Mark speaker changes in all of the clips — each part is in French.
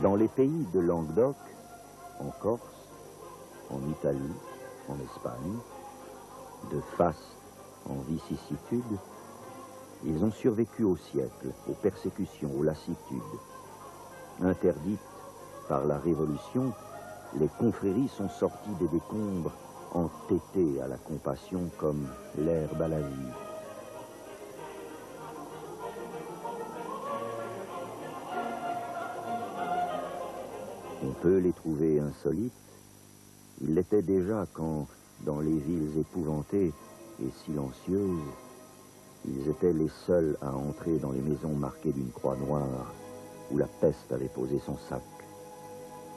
Speaker 1: Dans les pays de Languedoc, en Corse, en Italie, en Espagne, de face en vicissitude, ils ont survécu aux siècles, aux persécutions, aux lassitudes. Interdites par la Révolution, les confréries sont sorties des décombres, entêtées à la compassion comme l'herbe à la vie. On peut les trouver insolites. Ils l'étaient déjà quand, dans les villes épouvantées et silencieuses, ils étaient les seuls à entrer dans les maisons marquées d'une croix noire où la peste avait posé son sac,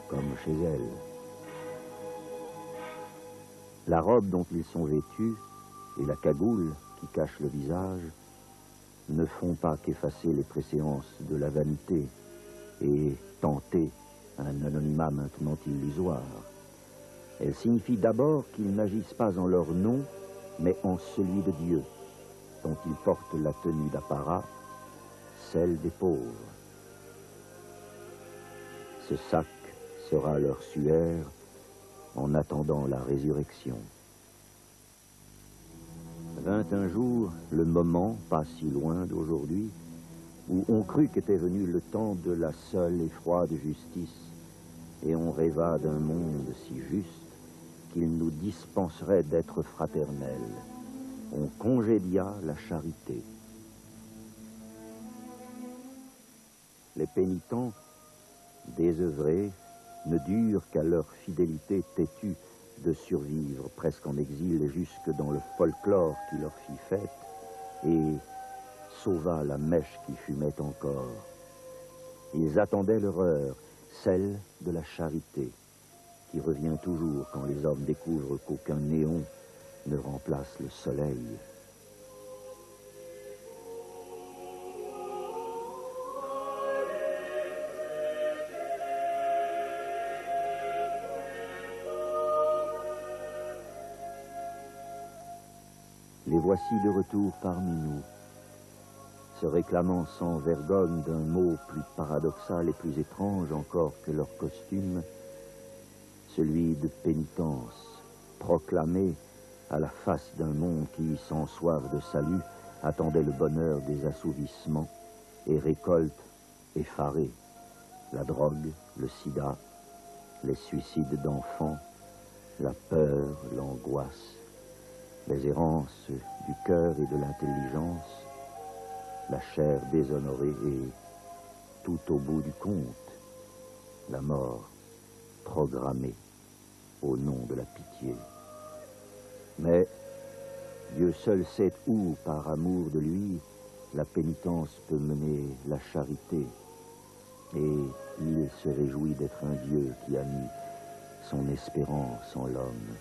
Speaker 1: comme chez elle. La robe dont ils sont vêtus et la cagoule qui cache le visage ne font pas qu'effacer les préséances de la vanité et tenter un anonymat maintenant illusoire. Elles signifient d'abord qu'ils n'agissent pas en leur nom, mais en celui de Dieu, dont ils portent la tenue d'apparat, celle des pauvres. Ce sac sera leur suaire en attendant la résurrection. Vint un jour le moment, pas si loin d'aujourd'hui, où on crut qu'était venu le temps de la seule et froide justice, et on rêva d'un monde si juste qu'il nous dispenserait d'être fraternels. On congédia la charité. Les pénitents, désœuvrés, ne durent qu'à leur fidélité têtue de survivre presque en exil jusque dans le folklore qui leur fit fête et sauva la mèche qui fumait encore. Ils attendaient leur heure, celle de la charité, qui revient toujours quand les hommes découvrent qu'aucun néon ne remplace le soleil. Les voici de retour parmi nous, se réclamant sans vergogne d'un mot plus paradoxal et plus étrange encore que leur costume, celui de pénitence, proclamé à la face d'un monde qui, sans soif de salut, attendait le bonheur des assouvissements et récolte effarée la drogue, le sida, les suicides d'enfants, la peur, l'angoisse, les errances du cœur et de l'intelligence, la chair déshonorée et, tout au bout du compte, la mort programmée au nom de la pitié. Mais Dieu seul sait où, par amour de lui, la pénitence peut mener la charité, et il se réjouit d'être un Dieu qui a mis son espérance en l'homme.